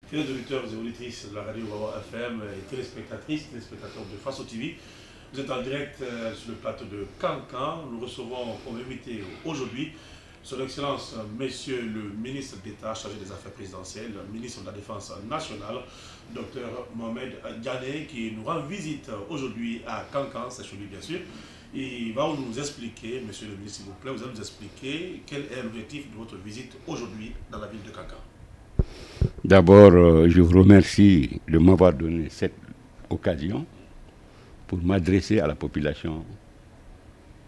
Fidèles auditeurs et auditrices de la radio Wawa FM et téléspectatrices, téléspectateurs de Faso TV, vous êtes en direct sur le plateau de Cancan. Nous recevons comme invité aujourd'hui Son Excellence, Monsieur le ministre d'État chargé des Affaires présidentielles, ministre de la Défense nationale, Dr Mohamed Diané, qui nous rend visite aujourd'hui à Cancan, c'est chez lui bien sûr. Il va nous expliquer, Monsieur le ministre, s'il vous plaît, vous allez nous expliquer quel est l'objectif de votre visite aujourd'hui dans la ville de Cancan. D'abord, je vous remercie de m'avoir donné cette occasion pour m'adresser à la population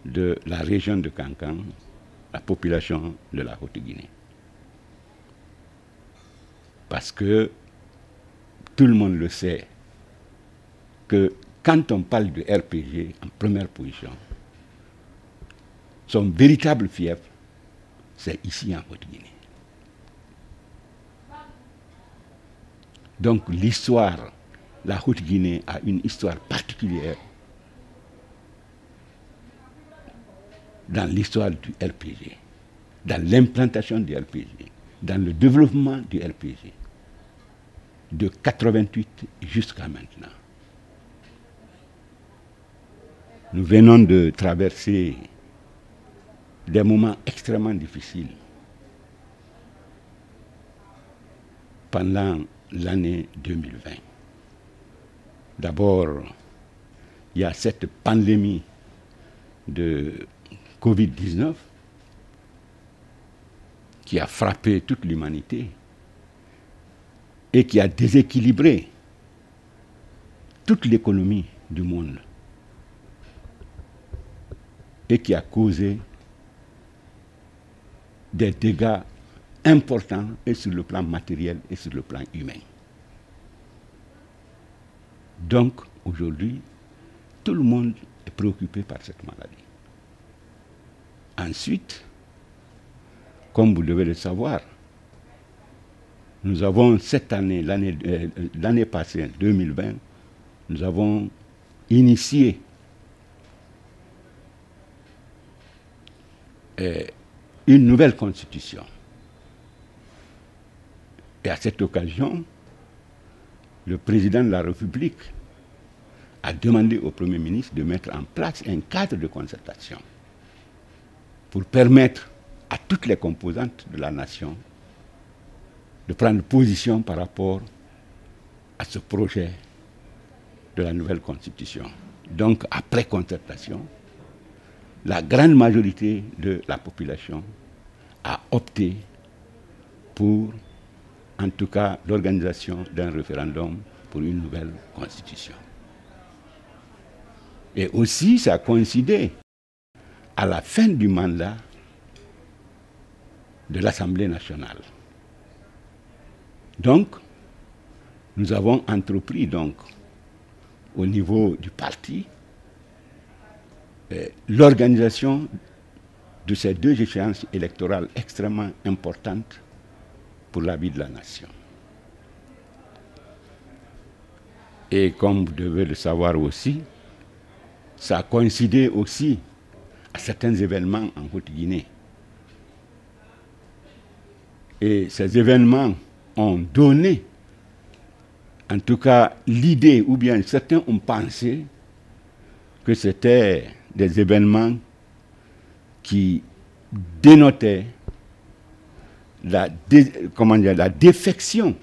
de la région de Cancan, la population de la Haute-Guinée. Parce que tout le monde le sait que quand on parle de RPG en première position, son véritable fief, c'est ici en Haute-Guinée. Donc l'histoire, la Haute-Guinée a une histoire particulière dans l'histoire du RPG, dans l'implantation du RPG, dans le développement du RPG, de 88 jusqu'à maintenant. Nous venons de traverser des moments extrêmement difficiles pendant l'année 2020. D'abord, il y a cette pandémie de Covid-19 qui a frappé toute l'humanité et qui a déséquilibré toute l'économie du monde et qui a causé des dégâts importants et sur le plan matériel et sur le plan humain. Donc, aujourd'hui, tout le monde est préoccupé par cette maladie. Ensuite, comme vous devez le savoir, nous avons cette année, l'année passée, 2020, nous avons initié une nouvelle constitution. Et à cette occasion, le président de la République a demandé au Premier ministre de mettre en place un cadre de concertation pour permettre à toutes les composantes de la nation de prendre position par rapport à ce projet de la nouvelle constitution. Donc, après concertation, la grande majorité de la population a opté pour, en tout cas, l'organisation d'un référendum pour une nouvelle constitution. Et aussi, ça a coïncidé à la fin du mandat de l'Assemblée nationale. Donc, nous avons entrepris donc, au niveau du parti, l'organisation de ces deux échéances électorales extrêmement importantes pour la vie de la nation. Et comme vous devez le savoir aussi, ça a coïncidé aussi à certains événements en Haute-Guinée. Et ces événements ont donné, en tout cas, l'idée, ou bien certains ont pensé que c'était des événements qui dénotaient la défection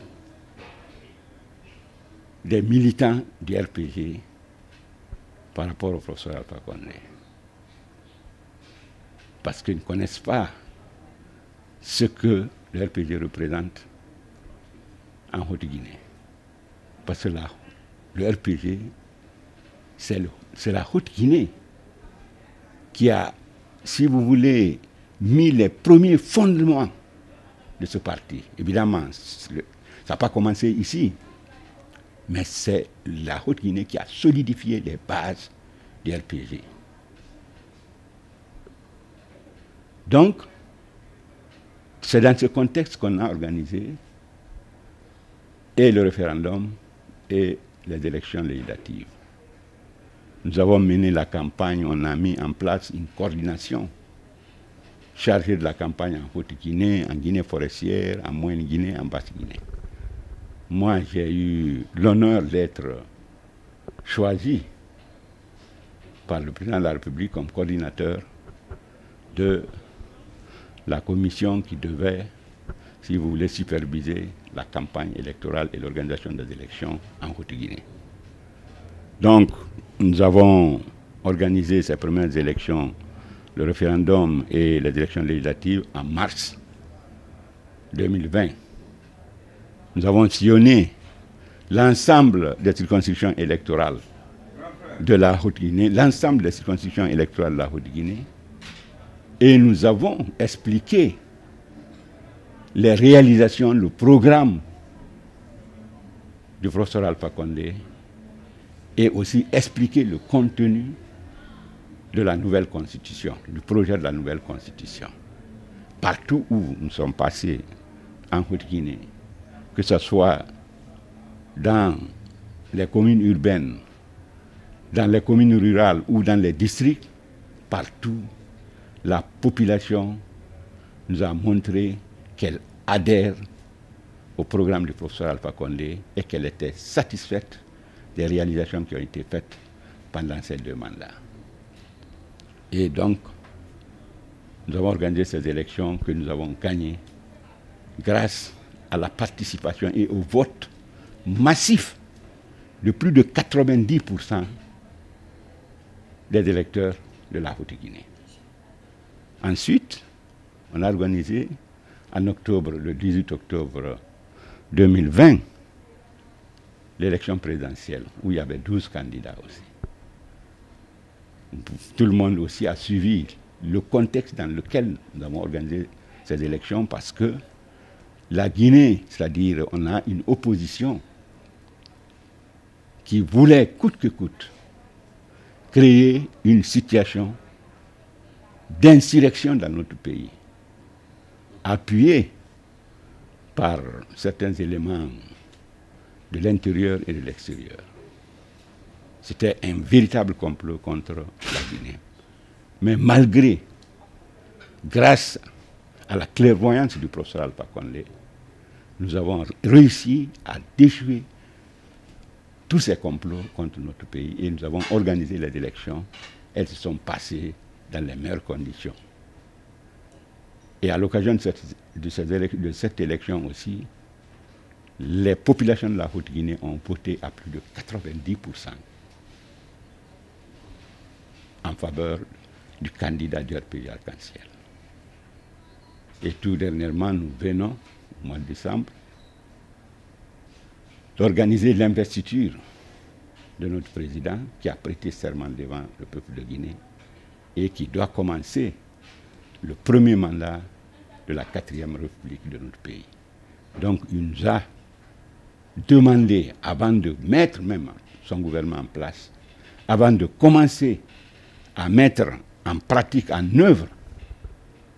des militants du RPG par rapport au professeur Alpha Condé. Parce qu'ils ne connaissent pas ce que le RPG représente en Haute-Guinée. Parce que là, le RPG, c'est la Haute-Guinée qui a, si vous voulez, mis les premiers fondements de ce parti. Évidemment, ça n'a pas commencé ici, mais c'est la Haute-Guinée qui a solidifié les bases du RPG. Donc, c'est dans ce contexte qu'on a organisé et le référendum et les élections législatives. Nous avons mené la campagne, on a mis en place une coordination chargée de la campagne en Haute-Guinée, en Guinée forestière, en Moyenne-Guinée, en Basse-Guinée. moi j'ai eu l'honneur d'être choisi par le président de la République comme coordinateur de la commission qui devait, si vous voulez, superviser la campagne électorale et l'organisation des élections en Haute-Guinée. Donc, nous avons organisé ces premières élections, le référendum et les élections législatives en mars 2020. Nous avons sillonné l'ensemble des circonscriptions électorales de la Haute-Guinée, l'ensemble des circonscriptions électorales de la Haute-Guinée, et nous avons expliqué les réalisations, le programme du professeur Alpha Condé, et aussi expliqué le contenu de la nouvelle constitution, du projet de la nouvelle constitution. Partout où nous sommes passés en Haute-Guinée, que ce soit dans les communes urbaines, dans les communes rurales ou dans les districts, partout, la population nous a montré qu'elle adhère au programme du professeur Alpha Condé et qu'elle était satisfaite des réalisations qui ont été faites pendant ces 2 mandats. Et donc, nous avons organisé ces élections que nous avons gagnées grâce à la participation et au vote massif de plus de 90% des électeurs de la Haute-Guinée. Ensuite, on a organisé en octobre, le 18 octobre 2020, l'élection présidentielle, où il y avait 12 candidats aussi. Tout le monde aussi a suivi le contexte dans lequel nous avons organisé ces élections, parce que la Guinée, c'est-à-dire on a une opposition qui voulait coûte que coûte créer une situation d'insurrection dans notre pays, appuyée par certains éléments de l'intérieur et de l'extérieur. C'était un véritable complot contre la Guinée. Mais malgré, grâce à la clairvoyance du professeur Alpha Condé, nous avons réussi à déjouer tous ces complots contre notre pays et nous avons organisé les élections. Elles se sont passées dans les meilleures conditions. Et à l'occasion de cette élection aussi, les populations de la Haute-Guinée ont voté à plus de 90% en faveur du candidat du RPG Arc-en-Ciel. Et tout dernièrement, nous venons, au mois de décembre, d'organiser l'investiture de notre président qui a prêté serment devant le peuple de Guinée et qui doit commencer le premier mandat de la 4e République de notre pays. Donc il nous a demandé, avant de mettre même son gouvernement en place, avant de commencer à mettre en pratique, en œuvre,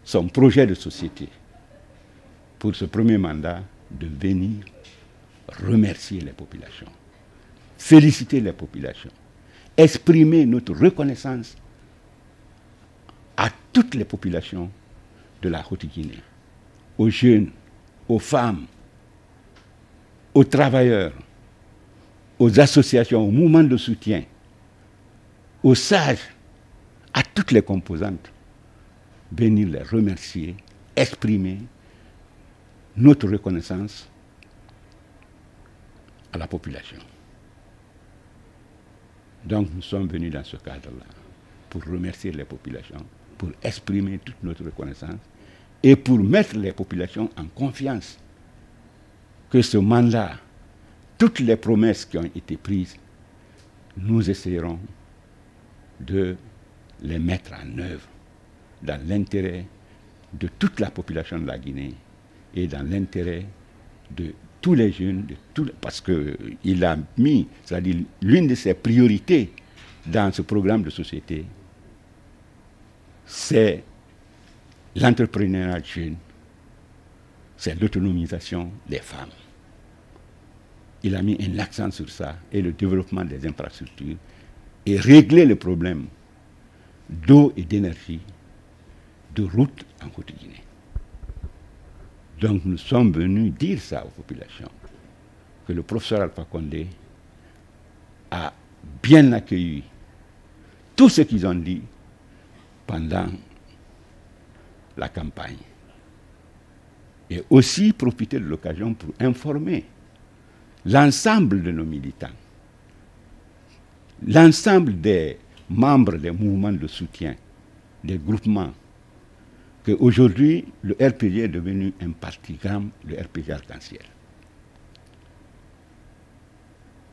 son projet de société, pour ce premier mandat, de venir remercier les populations, féliciter les populations, exprimer notre reconnaissance à toutes les populations de la Haute-Guinée, aux jeunes, aux femmes, aux travailleurs, aux associations, aux mouvements de soutien, aux sages, à toutes les composantes, venir les remercier, exprimer notre reconnaissance à la population. Donc nous sommes venus dans ce cadre-là pour remercier les populations, pour exprimer toute notre reconnaissance et pour mettre les populations en confiance que ce mandat, toutes les promesses qui ont été prises, nous essayerons de les mettre en œuvre dans l'intérêt de toute la population de la Guinée et dans l'intérêt de tous les jeunes, parce qu'il a mis, c'est-à-dire l'une de ses priorités dans ce programme de société, c'est l'entrepreneuriat jeune, c'est l'autonomisation des femmes. Il a mis un accent sur ça et le développement des infrastructures et régler le problème d'eau et d'énergie, de route en Haute-Guinée. Donc nous sommes venus dire ça aux populations, que le professeur Alpha Condé a bien accueilli tout ce qu'ils ont dit pendant la campagne. Et aussi profiter de l'occasion pour informer l'ensemble de nos militants, l'ensemble des membres des mouvements de soutien, des groupements, qu'aujourd'hui, le RPG est devenu un partigramme, le RPG arc-en-ciel.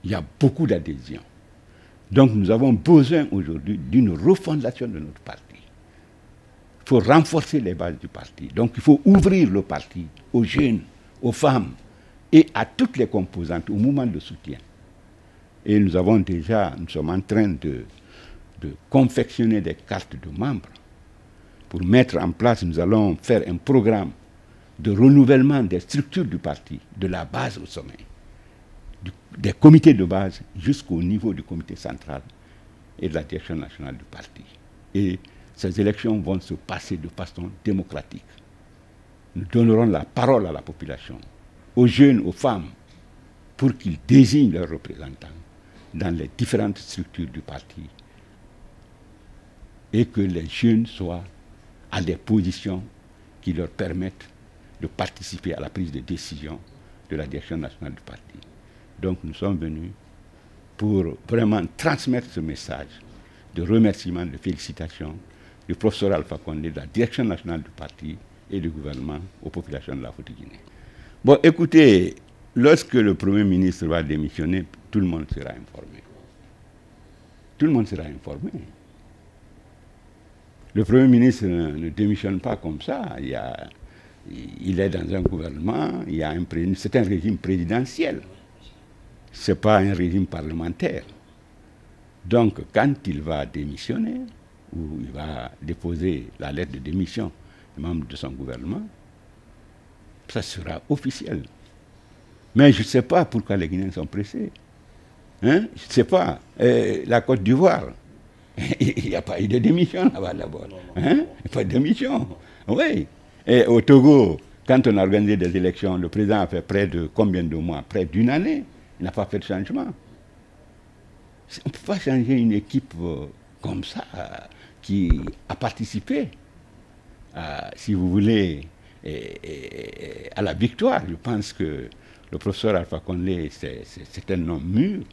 Il y a beaucoup d'adhésions. Donc nous avons besoin aujourd'hui d'une refondation de notre parti. Il faut renforcer les bases du parti. Donc il faut ouvrir le parti aux jeunes, aux femmes et à toutes les composantes, aux mouvements de soutien. Et nous sommes en train de confectionner des cartes de membres. Pour mettre en place, nous allons faire un programme de renouvellement des structures du parti, de la base au sommet, des comités de base jusqu'au niveau du comité central et de la direction nationale du parti. Et ces élections vont se passer de façon démocratique. Nous donnerons la parole à la population, aux jeunes, aux femmes, pour qu'ils désignent leurs représentants dans les différentes structures du parti et que les jeunes soient à des positions qui leur permettent de participer à la prise de décision de la direction nationale du parti. Donc nous sommes venus pour vraiment transmettre ce message de remerciement, de félicitations du professeur Alpha Condé, de la direction nationale du parti et du gouvernement aux populations de la Haute-Guinée. Bon, écoutez, lorsque le Premier ministre va démissionner, tout le monde sera informé. Tout le monde sera informé. Le Premier ministre ne démissionne pas comme ça. Il est dans un gouvernement, c'est un régime présidentiel. Ce n'est pas un régime parlementaire. Donc, quand il va démissionner, ou il va déposer la lettre de démission des membres de son gouvernement, ça sera officiel. Mais je ne sais pas pourquoi les Guinéens sont pressés. Hein? Je ne sais pas. La Côte d'Ivoire, il n'y a pas eu de démission là-bas d'abord. Hein? Il n'y a pas de démission. Oui. Et au Togo, quand on a organisé des élections, le président a fait près de combien de mois? Près d'une année. Il n'a pas fait de changement. On ne peut pas changer une équipe comme ça, qui a participé, si vous voulez, à la victoire. Je pense que le professeur Alpha Condé, c'est un homme mûr,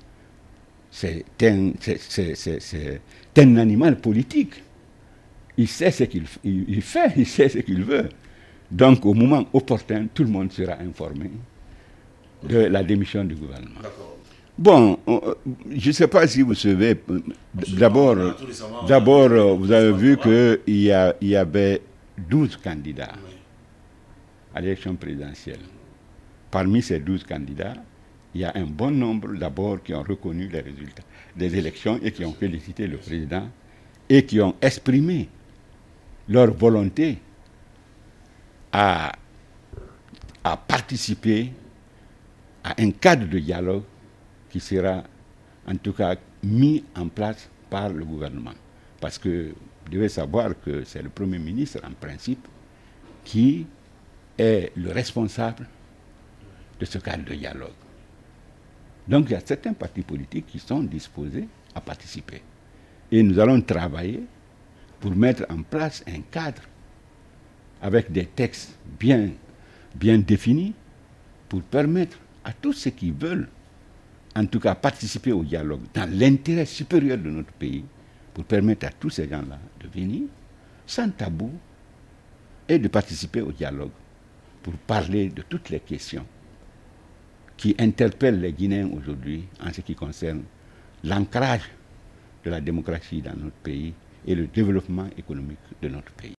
c'est un animal politique. Il sait ce qu'il fait, il sait ce qu'il veut. Donc, au moment opportun, tout le monde sera informé de la démission du gouvernement. Bon, je ne sais pas si vous savez, d'abord, vous avez vu qu'il y avait 12 candidats à l'élection présidentielle. Parmi ces 12 candidats, il y a un bon nombre d'abord qui ont reconnu les résultats des élections et qui ont félicité le président et qui ont exprimé leur volonté à participer à un cadre de dialogue qui sera en tout cas mis en place par le gouvernement. Parce que vous devez savoir que c'est le Premier ministre, en principe, qui est le responsable de ce cadre de dialogue. Donc il y a certains partis politiques qui sont disposés à participer. Et nous allons travailler pour mettre en place un cadre avec des textes bien définis pour permettre à tous ceux qui veulent en tout cas participer au dialogue dans l'intérêt supérieur de notre pays, pour permettre à tous ces gens-là de venir sans tabou et de participer au dialogue pour parler de toutes les questions qui interpellent les Guinéens aujourd'hui en ce qui concerne l'ancrage de la démocratie dans notre pays et le développement économique de notre pays.